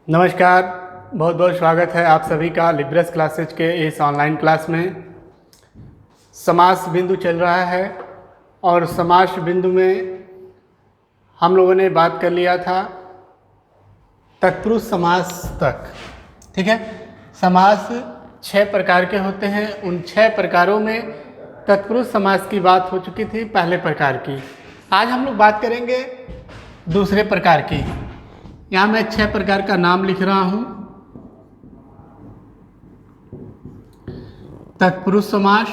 नमस्कार, बहुत बहुत स्वागत है आप सभी का लिब्रस क्लासेज के इस ऑनलाइन क्लास में। समास बिंदु चल रहा है और समास बिंदु में हम लोगों ने बात कर लिया था तत्पुरुष समास तक। ठीक है, समास 6 प्रकार के होते हैं। उन 6 प्रकारों में तत्पुरुष समास की बात हो चुकी थी, पहले प्रकार की। आज हम लोग बात करेंगे दूसरे प्रकार की। यहाँ मैं 6 प्रकार का नाम लिख रहा हूँ। तत्पुरुष समास,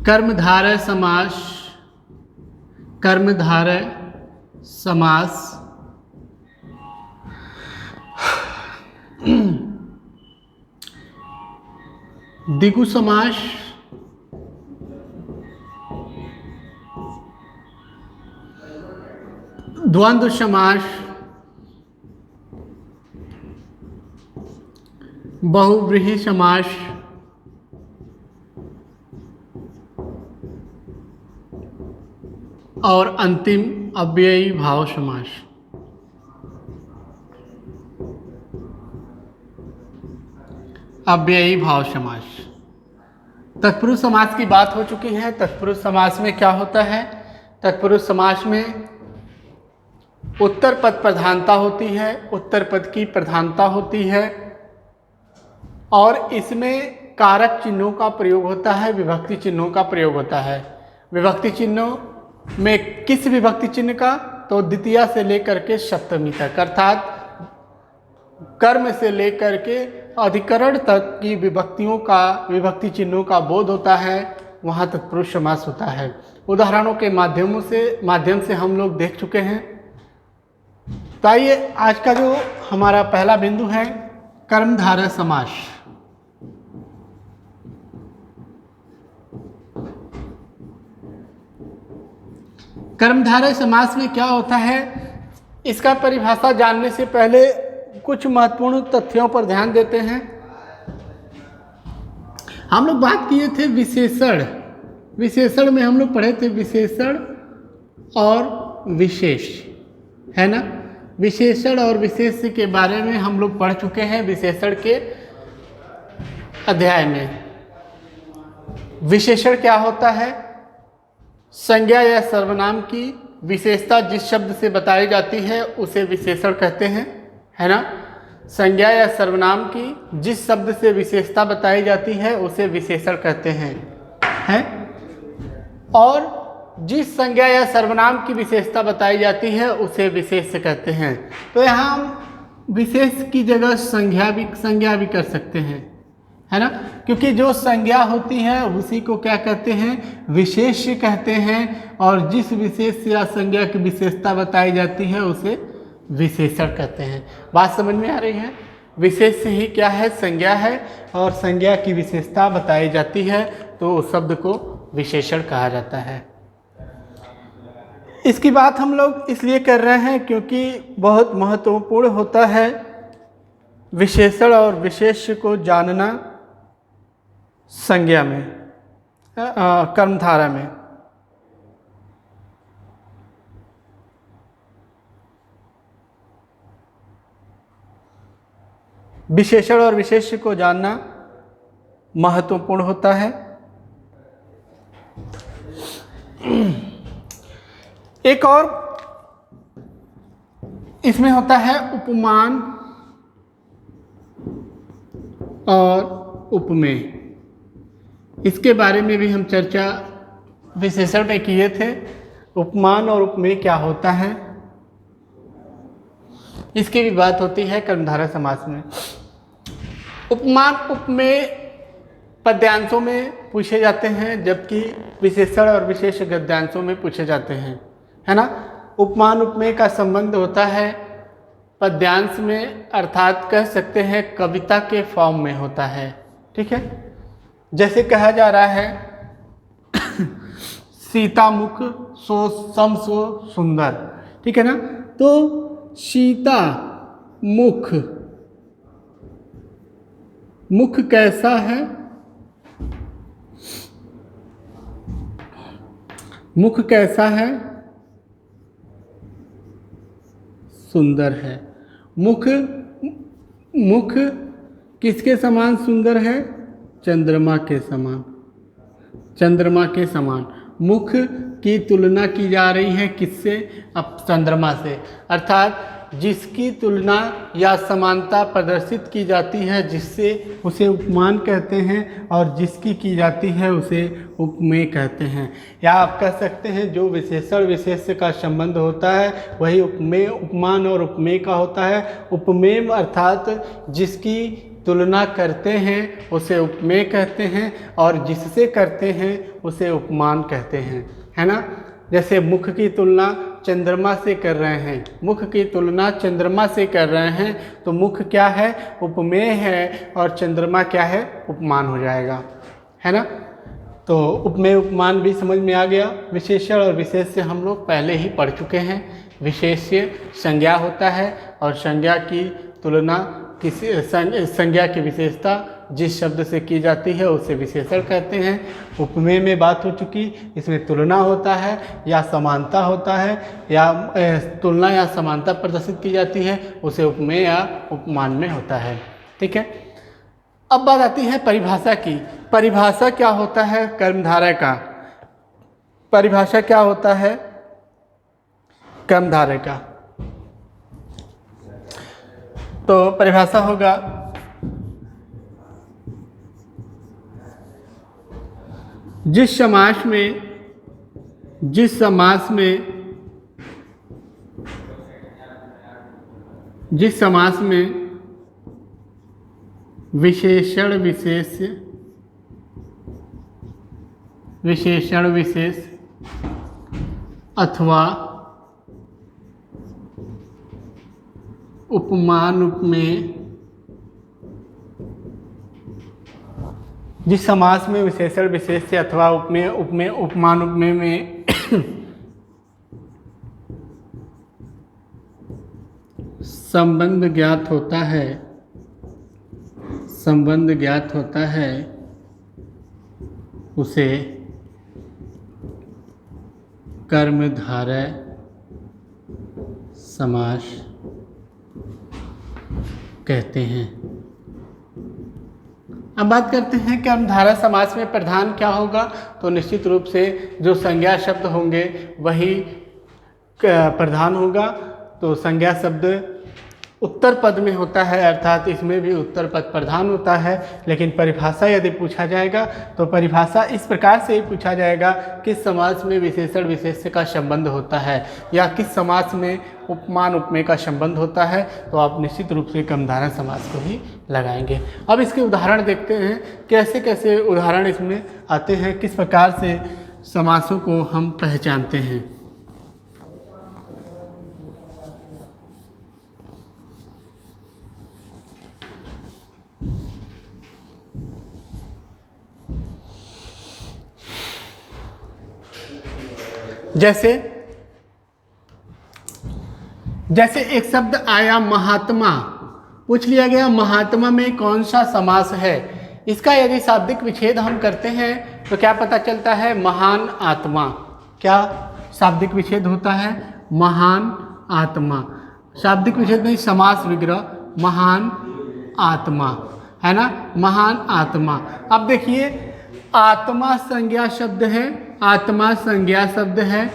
कर्मधारय समास, कर्मधारय समास, द्विगु समास, द्वंद्व समास, बहुव्रीहि समास, और अंतिम अव्ययी भाव समास। अव्ययी भाव समास। तत्पुरुष समास की बात हो चुकी है। तत्पुरुष समास में क्या होता है? तत्पुरुष समास में उत्तर पद प्रधानता होती है, उत्तर पद की प्रधानता होती है और इसमें कारक चिन्हों का प्रयोग होता है, विभक्ति चिन्हों का प्रयोग होता है। विभक्ति चिन्हों में किस विभक्ति चिन्ह का? तो द्वितीया से लेकर के सप्तमी तक, अर्थात कर्म से लेकर के अधिकरण तक की विभक्तियों का, विभक्ति चिन्हों का बोध होता है, वहाँ तत्पुरुष समास होता है। उदाहरणों के माध्यम से हम लोग देख चुके हैं। तो आइए, आज का जो हमारा पहला बिंदु है कर्मधारय समास। कर्मधारय समास में क्या होता है, इसका परिभाषा जानने से पहले कुछ महत्वपूर्ण तथ्यों पर ध्यान देते हैं। हम लोग बात किए थे विशेषण। विशेषण में हम लोग पढ़े थे विशेषण और विशेष, है ना। विशेषण और विशेष के बारे में हम लोग पढ़ चुके हैं विशेषण के अध्याय में। विशेषण क्या होता है? संज्ञा या सर्वनाम की विशेषता जिस शब्द से बताई जाती है उसे विशेषण कहते हैं, है ना। संज्ञा या सर्वनाम की जिस शब्द से विशेषता बताई जाती है उसे विशेषण कहते हैं। और जिस संज्ञा या सर्वनाम की विशेषता बताई जाती है उसे विशेष्य कहते हैं। तो यहाँ हम विशेष की जगह संज्ञा भी कर सकते हैं, है ना, क्योंकि जो संज्ञा होती है उसी को क्या कहते हैं? विशेष्य कहते हैं। और जिस विशेष या संज्ञा की विशेषता बताई जाती है उसे विशेषण कहते हैं। बात समझ में आ रही है? विशेष्य ही क्या है? संज्ञा है, और संज्ञा की विशेषता बताई जाती है तो उस शब्द को विशेषण कहा जाता है। इसकी बात हम लोग इसलिए कर रहे हैं क्योंकि बहुत महत्वपूर्ण होता है विशेषण और विशेष्य को जानना संज्ञा में, कर्मधारय में। विशेषण और विशेष्य को जानना महत्वपूर्ण होता है। एक और इसमें होता है उपमान और उपमेय। इसके बारे में भी हम चर्चा विशेषण में किए थे। उपमान और उपमेय क्या होता है, इसकी भी बात होती है कर्मधारय समास में। उपमान उपमेय पद्यांशों में पूछे जाते हैं, जबकि विशेषण और विशेष गद्यांशों में पूछे जाते हैं, है ना। उपमान उपमेय का संबंध होता है पद्यांश में, अर्थात कह सकते हैं कविता के फॉर्म में होता है। ठीक है, जैसे कहा जा रहा है सीता मुख सो सम सो सुंदर, ठीक है ना। तो सीता मुख, मुख कैसा है? मुख कैसा है? सुंदर है। मुख मुख किसके समान सुंदर है? चंद्रमा के समान। चंद्रमा के समान। मुख की तुलना की जा रही है किससे? अब चंद्रमा से। अर्थात जिसकी तुलना या समानता प्रदर्शित की जाती है जिससे उसे उपमान कहते हैं, और जिसकी की जाती है उसे उपमेय कहते हैं। या आप कह सकते हैं जो विशेषण विशेष का संबंध होता है वही उपमेय उपमान और उपमेय का होता है। उपमेय अर्थात जिसकी तुलना करते हैं उसे उपमेय कहते हैं, और जिससे करते हैं उसे उपमान कहते हैं, है ना। जैसे मुख की तुलना चंद्रमा से कर रहे हैं, मुख की तुलना चंद्रमा से कर रहे हैं, तो मुख क्या है? उपमेय है, और चंद्रमा क्या है? उपमान हो जाएगा, है ना। तो उपमेय उपमान भी समझ में आ गया। विशेषण और विशेष से हम लोग पहले ही पढ़ चुके हैं। विशेष्य संज्ञा होता है, और संज्ञा की तुलना किसी संज्ञा की विशेषता जिस शब्द से की जाती है उसे विशेषण कहते हैं। उपमेय में बात हो चुकी, इसमें तुलना होता है या समानता होता है, या तुलना या समानता प्रदर्शित की जाती है, उसे उपमेय या उपमान में होता है। ठीक है। अब बात आती है परिभाषा की। परिभाषा क्या होता है कर्मधारय का? परिभाषा क्या होता है कर्मधारय का? तो परिभाषा होगा जिस समास में विशेषण विशेष अथवा उपमान उपमेय, जिस समास में विशेषण विशेष से अथवा उपमेय उपमेय उपमान उपमेय में संबंध ज्ञात होता है उसे कर्मधारय समास कहते हैं। अब बात करते हैं कर्मधारय समास में प्रधान क्या होगा। तो निश्चित रूप से जो संज्ञा शब्द होंगे वही प्रधान होगा। तो संज्ञा शब्द उत्तर पद में होता है, अर्थात इसमें भी उत्तर पद प्रधान होता है। लेकिन परिभाषा यदि पूछा जाएगा तो परिभाषा इस प्रकार से ही पूछा जाएगा किस समास में विशेषण विशेष्य का संबंध होता है, या किस समास में उपमान उपमेय का संबंध होता है। तो आप निश्चित रूप से कर्मधारय समास को ही लगाएंगे। अब इसके उदाहरण देखते हैं, कैसे कैसे उदाहरण इसमें आते हैं, किस प्रकार से समासों को हम पहचानते हैं। जैसे एक शब्द आया महात्मा, पूछ लिया गया महात्मा में कौन सा समास है। इसका यदि शाब्दिक विच्छेद हम करते हैं तो क्या पता चलता है? महान आत्मा। क्या शाब्दिक विच्छेद होता है? महान आत्मा। शाब्दिक विच्छेद नहीं, समास विग्रह, महान आत्मा, है ना, महान आत्मा। अब देखिए आत्मा संज्ञा शब्द है, आत्मा संज्ञा शब्द है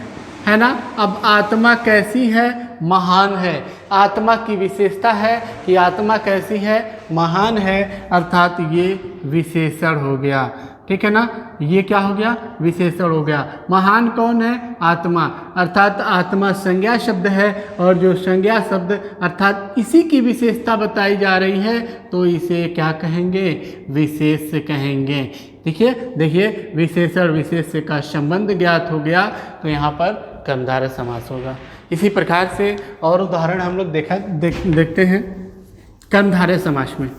ना। अब आत्मा कैसी है? महान है। आत्मा की विशेषता है कि आत्मा कैसी है? महान है, अर्थात ये विशेषण हो गया। ठीक है ना, ये क्या हो गया? विशेषण हो गया। महान कौन है? आत्मा, अर्थात आत्मा संज्ञा शब्द है, और जो संज्ञा शब्द अर्थात इसी की विशेषता बताई जा रही है तो इसे क्या कहेंगे? विशेष कहेंगे। देखिए विशेषण विशेष का संबंध ज्ञात हो गया तो यहाँ पर कर्मधारय समास होगा। इसी प्रकार से और उदाहरण हम लोग देखते हैं कर्मधारय समास में।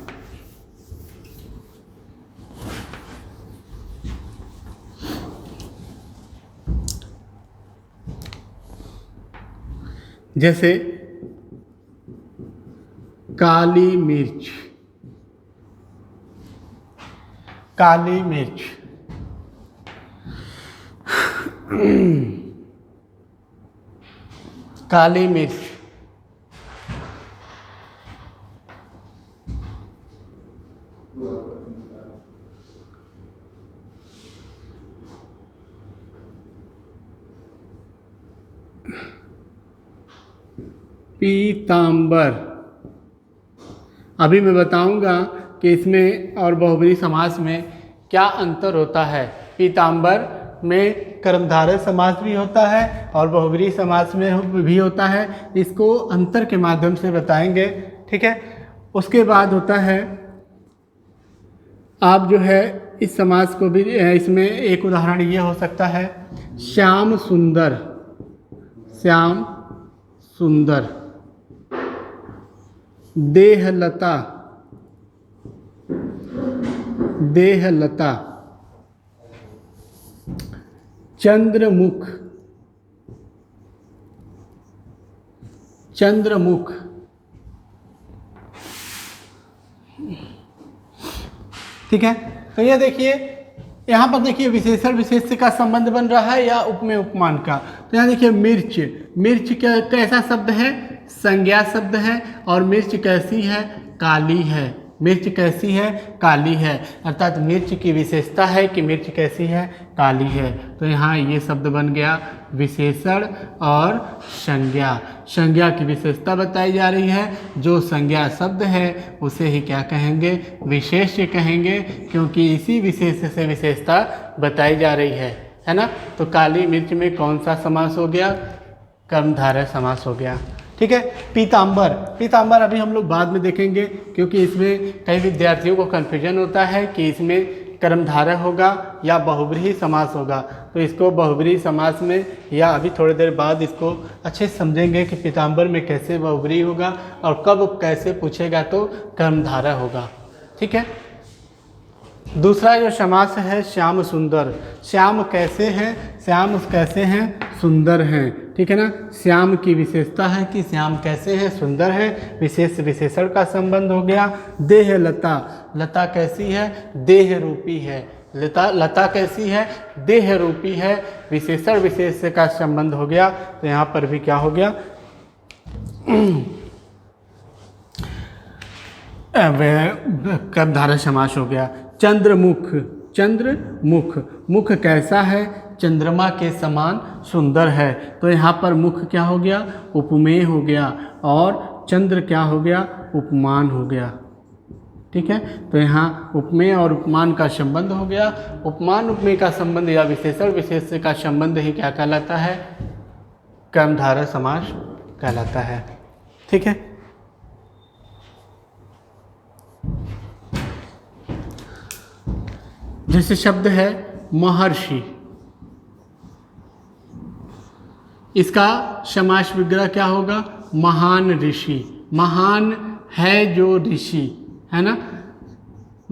जैसे काली मिर्च, काली मिर्च। काली मिर्च, पीतांबर। अभी मैं बताऊंगा कि इसमें और बहुब्रीहि समास में क्या अंतर होता है। पीतांबर में कर्मधारय समास भी होता है और बहुब्रीहि समास में भी होता है। इसको अंतर के माध्यम से बताएंगे, ठीक है। उसके बाद होता है, आप जो है इस समास को भी, इसमें एक उदाहरण ये हो सकता है, श्याम सुंदर, श्याम सुंदर। देहलता, देहलता। चंद्रमुख, चंद्रमुख। ठीक है। तो ये देखिए, यहाँ पर देखिए विशेषण विशेष्य का संबंध बन रहा है या उपमेय उपमान का। तो यहाँ देखिए मिर्च, मिर्च कैसा शब्द है? संज्ञा शब्द है। और मिर्च कैसी है? काली है। मिर्च कैसी है? काली है। अर्थात मिर्च की विशेषता है कि मिर्च कैसी है? काली है। तो यहाँ ये शब्द बन गया विशेषण और संज्ञा। संज्ञा की विशेषता बताई जा रही है। जो संज्ञा शब्द है उसे ही क्या कहेंगे? विशेष्य कहेंगे, क्योंकि इसी विशेष्य से विशेषता बताई जा रही है ना। तो काली मिर्च में कौन सा समास हो गया? कर्मधारय समास हो गया। ठीक है। पीतांबर, पीतांबर अभी हम लोग बाद में देखेंगे, क्योंकि इसमें कई विद्यार्थियों को कन्फ्यूजन होता है कि इसमें कर्मधारय होगा या बहुब्रीहि समास होगा। तो इसको बहुब्रीहि समास में, या अभी थोड़ी देर बाद इसको अच्छे से समझेंगे कि पीतांबर में कैसे बहुब्रीहि होगा और कब कैसे पूछेगा तो कर्मधारय होगा। ठीक है। दूसरा जो समास है श्याम सुंदर। श्याम कैसे हैं? श्याम कैसे हैं? सुंदर हैं। ठीक है ना। श्याम की विशेषता है कि श्याम कैसे हैं? सुंदर हैं। विशेष विशेषण का संबंध हो गया। देह लता, लता कैसी है? देह रूपी है। लता, लता कैसी है? देह रूपी है। विशेषण विशेष्य का संबंध हो गया। तो यहाँ पर भी क्या हो गया? कर्मधारय समास हो गया। चंद्रमुख, चंद्रमुख, मुख कैसा है? चंद्रमा के समान सुंदर है। तो यहाँ पर मुख क्या हो गया? उपमेय हो गया। और चंद्र क्या हो गया? उपमान हो गया। ठीक है। तो यहाँ उपमेय और उपमान का संबंध हो गया। उपमान उपमेय का संबंध या विशेषण विशेष्य का संबंध ही क्या कहलाता है? कर्मधारय समास कहलाता है। ठीक है। जैसे शब्द है महर्षि, इसका समास विग्रह क्या होगा? महान ऋषि। महान है जो ऋषि, है ना।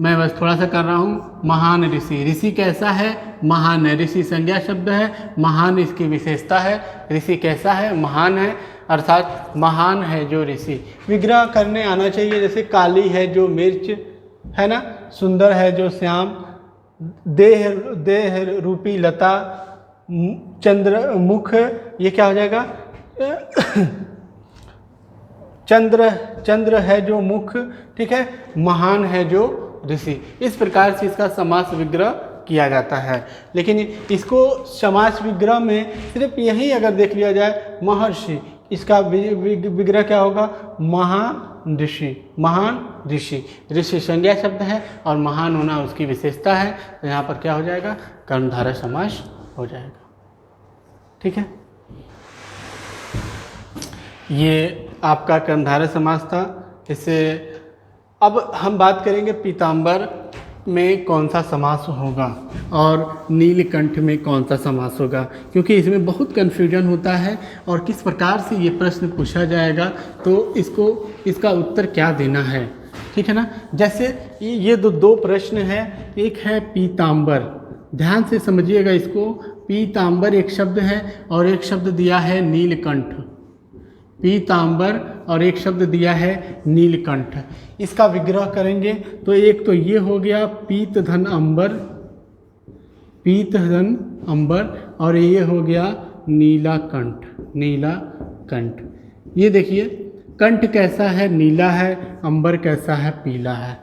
मैं बस थोड़ा सा कर रहा हूँ। महान ऋषि, ऋषि कैसा है? महान है। ऋषि संज्ञा शब्द है, महान इसकी विशेषता है। ऋषि कैसा है? महान है, अर्थात महान है जो ऋषि। विग्रह करने आना चाहिए। जैसे काली है जो मिर्च, है ना। सुंदर है जो श्याम। देह, देह रूपी लता। चंद्र मुख, ये क्या हो जाएगा? चंद्र, चंद्र है जो मुख। ठीक है। महान है जो ऋषि। इस प्रकार से इसका समास विग्रह किया जाता है। लेकिन इसको समास विग्रह में सिर्फ यही अगर देख लिया जाए महर्षि, इसका विग्रह क्या होगा? महान ऋषि। महान ऋषि, ऋषि संज्ञा शब्द है और महान होना उसकी विशेषता है। तो यहाँ पर क्या हो जाएगा? कर्मधारय समास हो जाएगा। ठीक है। ये आपका कर्मधारय समास था। इससे अब हम बात करेंगे पीतांबर में कौन सा समास होगा और नीलकंठ में कौन सा समास होगा, क्योंकि इसमें बहुत कन्फ्यूजन होता है और किस प्रकार से ये प्रश्न पूछा जाएगा तो इसको, इसका उत्तर क्या देना है। ठीक है ना। जैसे ये दो प्रश्न हैं। एक है पीतांबर, ध्यान से समझिएगा इसको। पीतांबर एक शब्द है और एक शब्द दिया है नीलकंठ। पीतांबर और एक शब्द दिया है नीलकंठ। इसका विग्रह करेंगे तो एक तो ये हो गया पीत धन अंबर, पीतधन अंबर, और ये हो गया नीलाकंठ, नीलाकंठ। ये देखिए कंठ कैसा है, नीला है, अंबर कैसा है, पीला है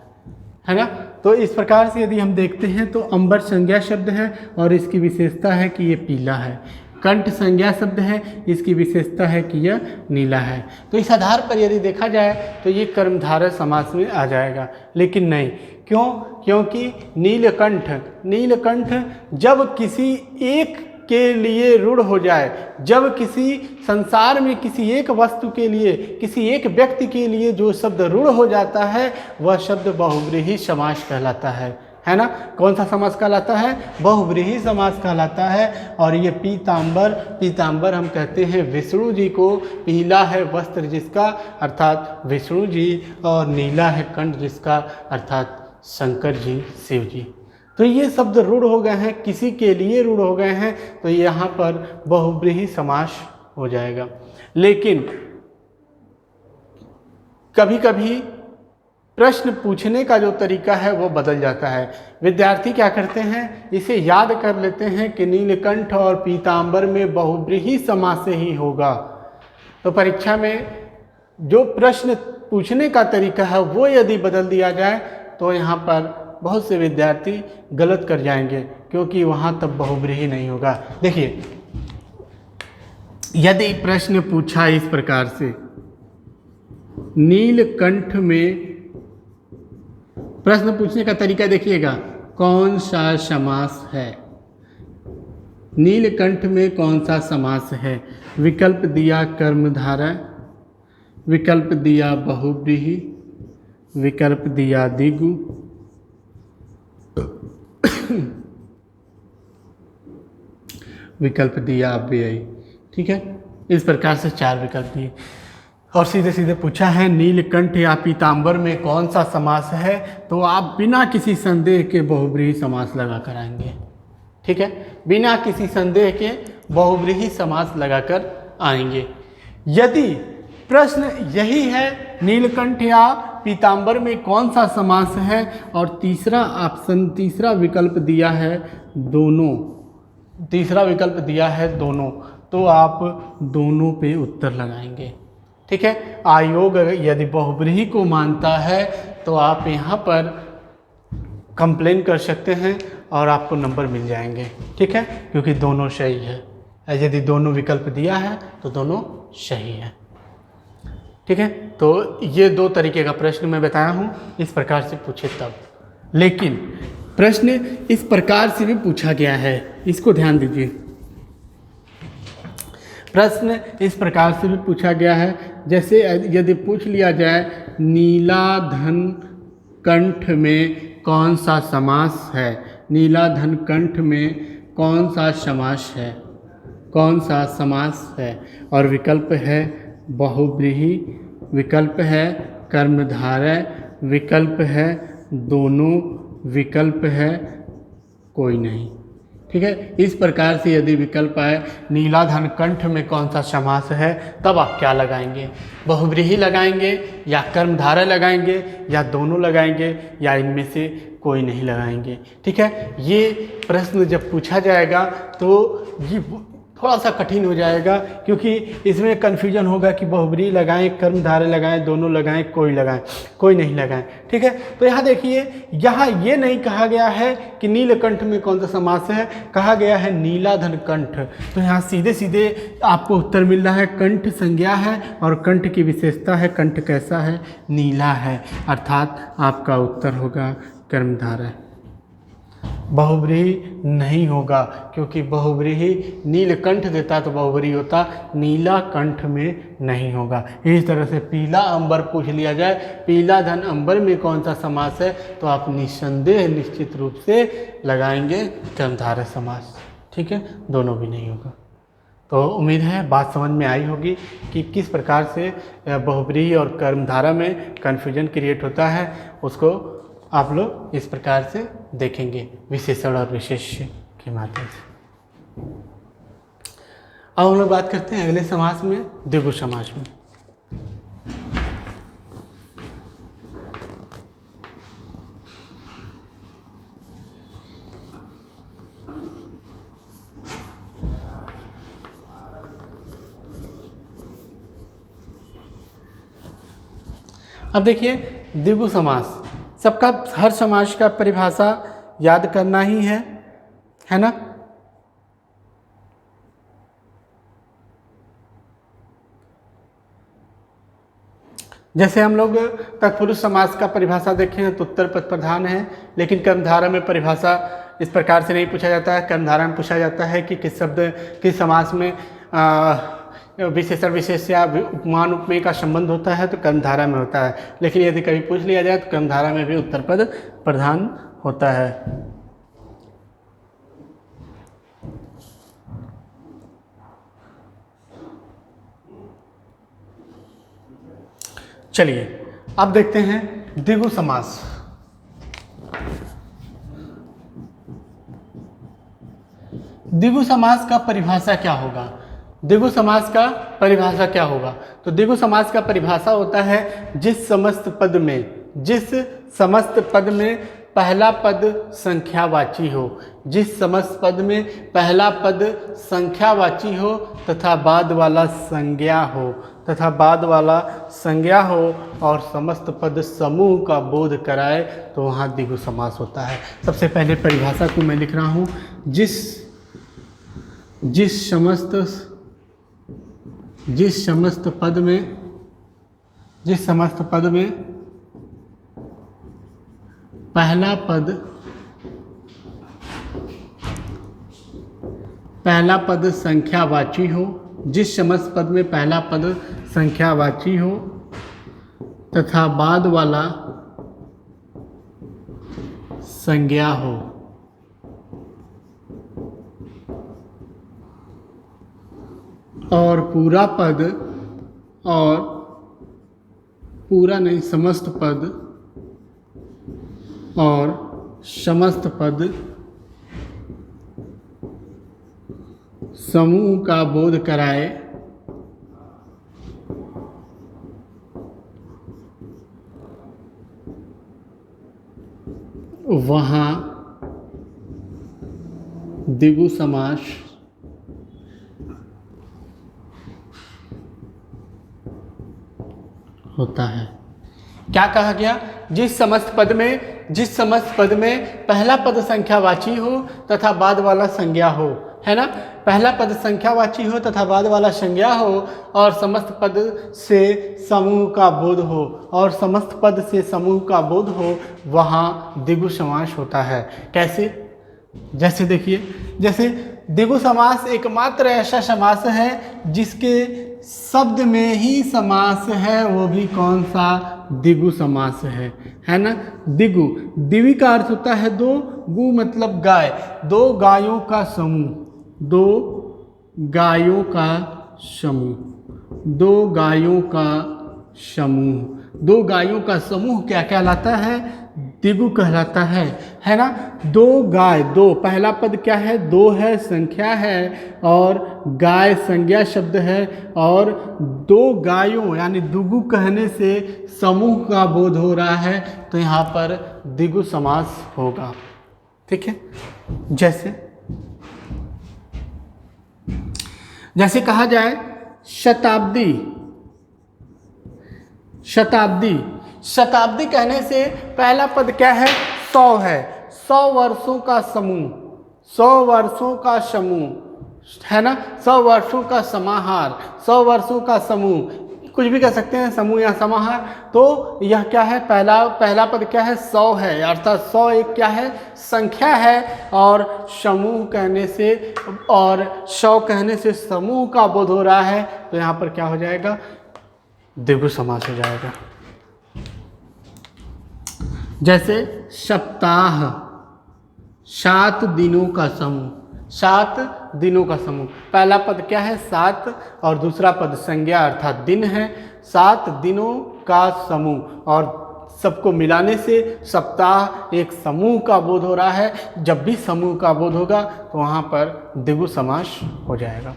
ना। तो इस प्रकार से यदि हम देखते हैं तो अंबर संज्ञा शब्द है और इसकी विशेषता है कि ये पीला है। कंठ संज्ञा शब्द है, इसकी विशेषता है कि यह नीला है। तो इस आधार पर यदि देखा जाए तो ये कर्मधारय समास में आ जाएगा, लेकिन नहीं। क्यों? क्योंकि नीलकंठ, नीलकंठ जब किसी एक के लिए रूढ़ हो जाए, जब किसी संसार में किसी एक वस्तु के लिए, किसी एक व्यक्ति के लिए जो शब्द रूढ़ हो जाता है वह शब्द बहुव्रीहि समास कहलाता है ना। कौन सा समास कहलाता है? बहुव्रीहि समास कहलाता है। और ये पीतांबर, पीतांबर हम कहते हैं विष्णु जी को, पीला है वस्त्र जिसका अर्थात विष्णु जी, और नीला है कंठ जिसका अर्थात शंकर जी, शिव जी। तो ये शब्द रूढ़ हो गए हैं, किसी के लिए रूढ़ हो गए हैं, तो यहाँ पर बहुव्रीहि समास हो जाएगा। लेकिन कभी कभी प्रश्न पूछने का जो तरीका है वो बदल जाता है। विद्यार्थी क्या करते हैं, इसे याद कर लेते हैं कि नीलकंठ और पीतांबर में बहुव्रीहि समास ही होगा। तो परीक्षा में जो प्रश्न पूछने का तरीका है वो यदि बदल दिया जाए तो यहाँ पर बहुत से विद्यार्थी गलत कर जाएंगे, क्योंकि वहाँ तब बहुव्रीहि नहीं होगा। देखिए यदि प्रश्न पूछा इस प्रकार से, नीलकंठ में, प्रश्न पूछने का तरीका देखिएगा, कौन सा समास है, नीलकंठ में कौन सा समास है। विकल्प दिया कर्मधारय, विकल्प दिया बहुव्रीहि, विकल्प दिया द्विगु, विकल्प दिया अव्ययी। ठीक है, इस प्रकार से 4 विकल्प दिए और सीधे सीधे पूछा है नीलकंठ या पीतांबर में कौन सा समास है, तो आप बिना किसी संदेह के बहुव्रीहि समास लगा कर आएंगे। ठीक है, बिना किसी संदेह के बहुव्रीहि समास लगाकर आएंगे। यदि प्रश्न यही है नीलकंठ या पीतांबर में कौन सा समास है, और तीसरा ऑप्शन, तीसरा विकल्प दिया है दोनों, तीसरा विकल्प दिया है दोनों, तो आप दोनों पे उत्तर लगाएंगे। ठीक है, आयोग यदि बहुव्रीहि को मानता है तो आप यहाँ पर कंप्लेन कर सकते हैं और आपको नंबर मिल जाएंगे। ठीक है, क्योंकि दोनों सही है। यदि दोनों विकल्प दिया है तो दोनों सही है। ठीक है, तो ये 2 तरीके का प्रश्न मैं बताया हूँ, इस प्रकार से पूछे तब। लेकिन प्रश्न इस प्रकार से भी पूछा गया है, इसको ध्यान दीजिए। प्रश्न इस प्रकार से भी पूछा गया है, जैसे यदि पूछ लिया जाए नीलाधन कंठ में कौन सा समास है, नीलाधन कंठ में कौन सा समास है, कौन सा समास है, और विकल्प है बहुव्रीहि, विकल्प है कर्मधारय, विकल्प है दोनों, विकल्प है कोई नहीं। ठीक है, इस प्रकार से यदि विकल्प आए नीलाधन कंठ में कौन सा समास है, तब आप क्या लगाएंगे, बहुव्रीहि लगाएंगे या कर्मधारय लगाएंगे या दोनों लगाएंगे या इनमें से कोई नहीं लगाएंगे। ठीक है, ये प्रश्न जब पूछा जाएगा तो ये थोड़ा सा कठिन हो जाएगा, क्योंकि इसमें कन्फ्यूजन होगा कि बहुव्रीहि लगाएं, कर्मधारय लगाएं, दोनों लगाएं, कोई लगाएं, कोई नहीं लगाएं। ठीक है, तो यहाँ देखिए, यहाँ ये नहीं कहा गया है कि नीलकंठ में कौन सा समास है, कहा गया है नीलाधन कंठ। तो यहाँ सीधे सीधे आपको उत्तर मिल रहा है, कंठ संज्ञा है और कंठ की विशेषता है, कंठ कैसा है, नीला है, अर्थात आपका उत्तर होगा कर्मधारय। बहुव्रीहि नहीं होगा, क्योंकि बहुव्रीहि नीलकंठ देता तो बहुव्रीहि होता, नीला कंठ में नहीं होगा। इस तरह से पीला अंबर पूछ लिया जाए, पीला धन अंबर में कौन सा समास है, तो आप निस्संदेह निश्चित रूप से लगाएंगे कर्मधारय समास। ठीक है, दोनों भी नहीं होगा। तो उम्मीद है बात समझ में आई होगी कि किस प्रकार से बहुव्रीहि और कर्मधारय में कन्फ्यूजन क्रिएट होता है, उसको आप लोग इस प्रकार से देखेंगे विशेषण और विशेष्य के माध्यम से। अब हम लोग बात करते हैं अगले समास में, द्विगु समास में। अब देखिए द्विगु समास, सबका हर समास का परिभाषा याद करना ही है ना। जैसे हम लोग तत्पुरुष समास का परिभाषा देखें तो उत्तर पद प्रधान है, लेकिन कर्मधारय में परिभाषा इस प्रकार से नहीं पूछा जाता है। कर्मधारय में पूछा जाता है कि किस शब्द किस समास में विशेषण विशेष या उपमान उपमेय का संबंध होता है, तो कर्मधारय में होता है। लेकिन यदि कभी पूछ लिया जाए तो कर्मधारय में भी उत्तर पद प्रधान होता है। चलिए अब देखते हैं द्विगु समास। द्विगु समास का परिभाषा क्या होगा? द्विगु समास का परिभाषा क्या होगा? तो द्विगु समास का परिभाषा होता है जिस समस्त पद में पहला पद संख्यावाची हो, जिस समस्त पद में पहला पद संख्यावाची हो तथा बाद वाला संज्ञा हो और समस्त पद समूह का बोध कराए, तो वहाँ द्विगु समास होता है। सबसे पहले परिभाषा को मैं लिख रहा हूँ। जिस समस्त पद में पहला पद संख्यावाची हो, जिस समस्त पद में पहला पद संख्यावाची हो तथा बाद वाला संज्ञा हो, और समस्त पद समूह का बोध कराए, वहाँ द्विगु समास होता है। क्या कहा गया? जिस समस्त पद में पहला पद संख्यावाची हो तथा बाद वाला संज्ञा हो, है ना। पहला पद संख्यावाची हो तथा बाद वाला संज्ञा हो और समस्त पद से समूह का बोध हो, वहाँ द्विगु समास होता है। कैसे? जैसे देखिए, जैसे द्विगु समास एकमात्र ऐसा समास है जिसके शब्द में ही समास है, वो भी कौन सा? द्विगु समास है ना। द्विगु का अर्थ होता है दो, गु मतलब गाय, दो गायों का समूह क्या कहलाता है? द्विगु कहलाता है ना। दो पहला पद क्या है? दो है, संख्या है, और गाय संज्ञा शब्द है, और दो गायों यानी द्विगु कहने से समूह का बोध हो रहा है, तो यहाँ पर द्विगु समास होगा। ठीक है। जैसे कहा जाए शताब्दी कहने से पहला पद क्या है? 100 है। 100 वर्षों का समूह है ना। 100 वर्षों का समाहार, 100 वर्षों का समूह, कुछ भी कह सकते हैं, समूह या समाहार। तो यह क्या है? पहला पद क्या है? 100 है, अर्थात 100 एक क्या है? संख्या है, और समूह कहने से और 100 कहने से समूह का बोध हो रहा है, तो यहाँ पर क्या हो जाएगा? द्विगु समास हो जाएगा। जैसे सप्ताह, 7 दिनों का समूह, पहला पद क्या है? 7, और दूसरा पद संज्ञा अर्थात दिन है। 7 दिनों का समूह, और सबको मिलाने से सप्ताह एक समूह का बोध हो रहा है। जब भी समूह का बोध होगा तो वहाँ पर द्विगु समास हो जाएगा।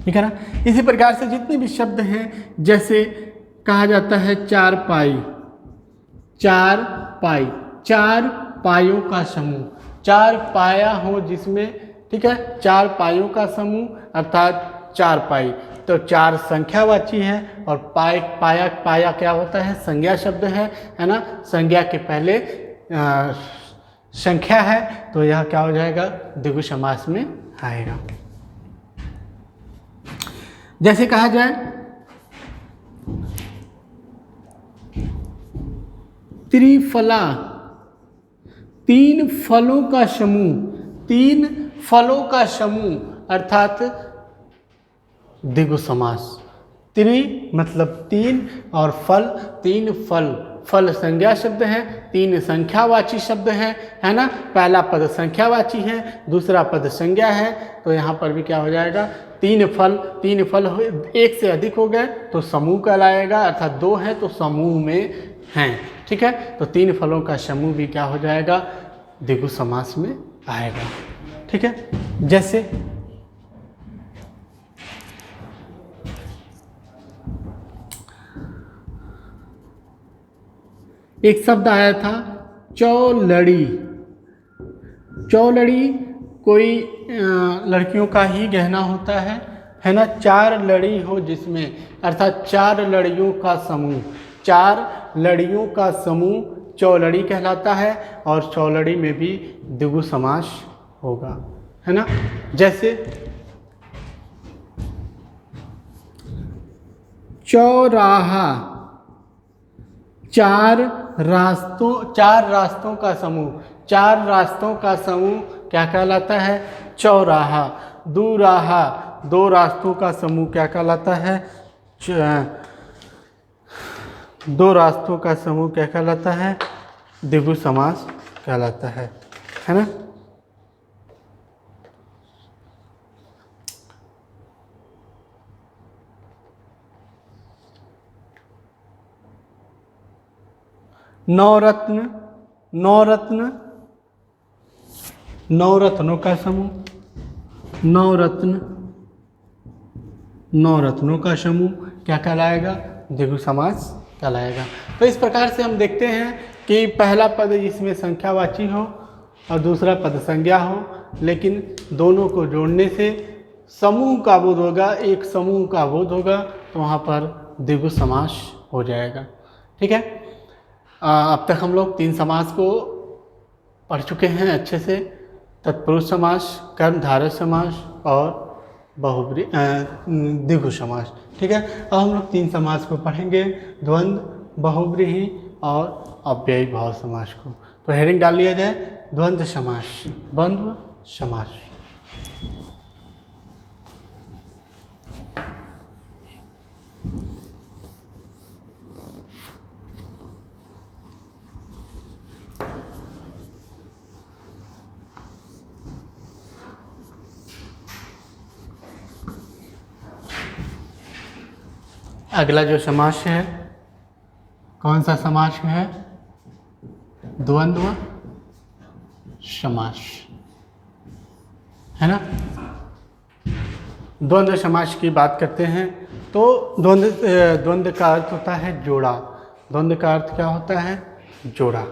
ठीक है ना। इसी प्रकार से जितने भी शब्द हैं, जैसे कहा जाता है चारपाई, 4 पायों का समूह, 4 पाया हो जिसमें, ठीक है, 4 पायों का समूह अर्थात चारपाई। तो चार संख्यावाची है और पाया पाया क्या होता है, संज्ञा शब्द है ना। संज्ञा के पहले संख्या है तो यह क्या हो जाएगा, द्विगु समास में आएगा। जैसे कहा जाए त्रिफला, तीन फलों का समूह, तीन फलों का समूह अर्थात द्विगु समास। त्रि मतलब तीन और फल, तीन फल, फल संज्ञा शब्द है, तीन संख्यावाची शब्द है ना। पहला पद संख्यावाची है, दूसरा पद संज्ञा है, तो यहाँ पर भी क्या हो जाएगा, तीन फल, तीन फल एक से अधिक हो गए तो समूह कहलाएगा, अर्थात दो है तो समूह में हैं, ठीक है। तो तीन फलों का समूह भी क्या हो जाएगा, द्विगु समास में आएगा, ठीक है। जैसे एक शब्द आया था चौलड़ी, चौलड़ी कोई लड़कियों का ही गहना होता है ना। चार लड़ी हो जिसमें, अर्थात चार लड़ियों का समूह, चार लड़ियों का समूह चौलड़ी कहलाता है और चौलड़ी में भी द्विगु समास होगा, है ना। जैसे चौराहा, चार रास्तों का समूह, चार रास्तों का समूह क्या कहलाता है, चौराहा। दुराहा, दो रास्तों का समूह क्या कहलाता है, दो रास्तों का समूह क्या कहलाता है, द्विगु समास कहलाता है ना। नवरत्न, नवरत्न, नवरत्नों का समूह, नवरत्न, नवरत्नों का समूह क्या कहलाएगा, द्विगु समास कहलाएगा। तो इस प्रकार से हम देखते हैं कि पहला पद जिसमें संख्यावाची हो और दूसरा पद संज्ञा हो, लेकिन दोनों को जोड़ने से समूह का बोध होगा, एक समूह का बोध होगा, तो वहाँ पर द्विगु समास हो जाएगा, ठीक है। अब तक हम लोग तीन समास को पढ़ चुके हैं अच्छे से, तत्पुरुष समास, कर्मधारय समास और द्विगु समास, ठीक है। अब हम लोग तीन समास को पढ़ेंगे, द्वंद्व, बहुव्रीहि और अव्ययी भाव समास को। तो हेडिंग डाल लिया जाए, द्वंद्व समास, द्वंद्व समास। अगला जो समास है, कौन सा समास है, द्वंद्व समास, है ना। द्वंद्व समास की बात करते हैं तो द्वंद्व का अर्थ होता है जोड़ा, द्वंद्व का अर्थ क्या होता है, जोड़ा,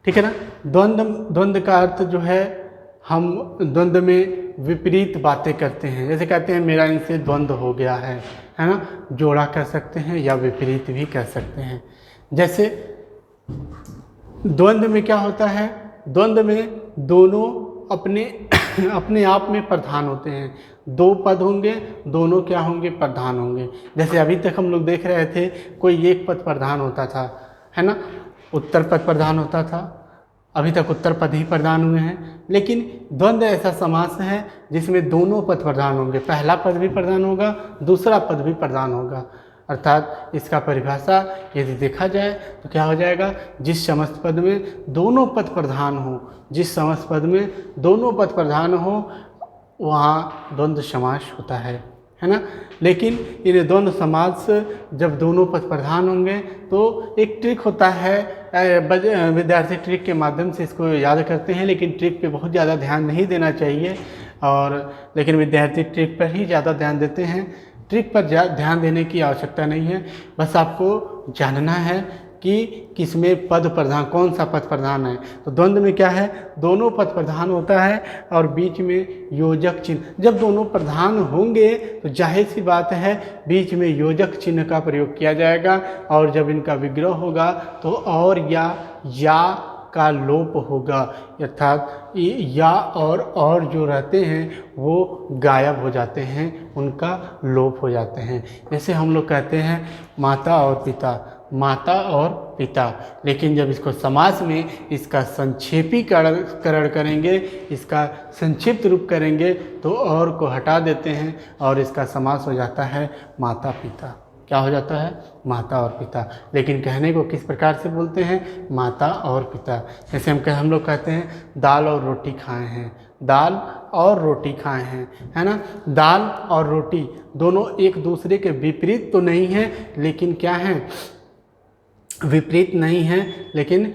ठीक है ना। द्वंद्व का अर्थ जो है, हम द्वंद्व में विपरीत बातें करते हैं, जैसे कहते हैं मेरा इनसे द्वंद्व हो गया है ना, जोड़ा कह सकते हैं या विपरीत भी कह सकते हैं। जैसे द्वंद्व में क्या होता है, द्वंद्व में दोनों अपने आप में प्रधान होते हैं, दो पद होंगे, दोनों क्या होंगे, प्रधान होंगे। जैसे अभी तक हम लोग देख रहे थे, कोई एक पद प्रधान होता था, है ना, उत्तर पद प्रधान होता था, अभी तक उत्तर पद ही प्रधान हुए हैं। लेकिन द्वंद्व ऐसा समास है जिसमें दोनों पद प्रधान होंगे, पहला पद भी प्रधान होगा, दूसरा पद भी प्रधान होगा। अर्थात इसका परिभाषा यदि देखा जाए तो क्या हो जाएगा, जिस समस्त पद में दोनों पद प्रधान हो, जिस समस्त पद में दोनों पद प्रधान हो, वहाँ द्वंद्व समास होता है ना। लेकिन इन द्वंद्व समास जब दोनों पद प्रधान होंगे तो एक ट्रिक होता है, विद्यार्थी ट्रिक के माध्यम से इसको याद करते हैं, लेकिन ट्रिक पे बहुत ज़्यादा ध्यान नहीं देना चाहिए, लेकिन विद्यार्थी ट्रिक पर ही ज़्यादा ध्यान देते हैं। ट्रिक पर ध्यान देने की आवश्यकता नहीं है, बस आपको जानना है कि किसमें पद प्रधान, कौन सा पद प्रधान है। तो द्वंद्व में क्या है, दोनों पद प्रधान होता है और बीच में योजक चिन्ह। जब दोनों प्रधान होंगे तो जाहिर सी बात है बीच में योजक चिन्ह का प्रयोग किया जाएगा, और जब इनका विग्रह होगा तो और या का लोप होगा, अर्थात या और जो रहते हैं वो गायब हो जाते हैं, उनका लोप हो जाते हैं। जैसे हम लोग कहते हैं माता और पिता, माता और पिता, लेकिन जब इसको समास में इसका संक्षेपीकरण करेंगे, इसका संक्षिप्त रूप करेंगे तो और को हटा देते हैं और इसका समास हो जाता है माता पिता। क्या हो जाता है, माता और पिता। लेकिन कहने को किस प्रकार से बोलते हैं, माता और पिता। जैसे हम लोग कहते हैं दाल और रोटी खाए हैं, दाल और रोटी खाए हैं, है ना। दाल और रोटी दोनों एक दूसरे के विपरीत तो नहीं है, लेकिन क्या है, विपरीत नहीं है, लेकिन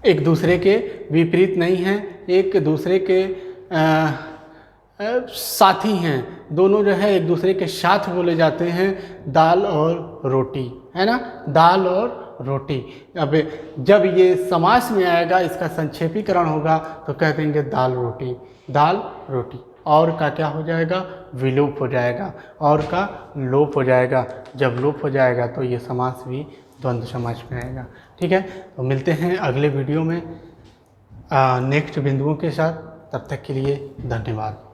एक दूसरे के विपरीत नहीं है, एक दूसरे के साथी हैं, दोनों जो है एक दूसरे के साथ बोले जाते हैं। दाल और रोटी, है ना, दाल और रोटी। अब जब ये समास में आएगा, इसका संक्षेपीकरण होगा तो कह देंगे दाल रोटी, दाल रोटी। और का क्या हो जाएगा, विलोप हो जाएगा, और का लोप हो जाएगा। जब लोप हो जाएगा तो ये समास भी द्वंद्व समास में आएगा। ठीक है, तो मिलते हैं अगले वीडियो में नेक्स्ट बिंदुओं के साथ। तब तक के लिए धन्यवाद।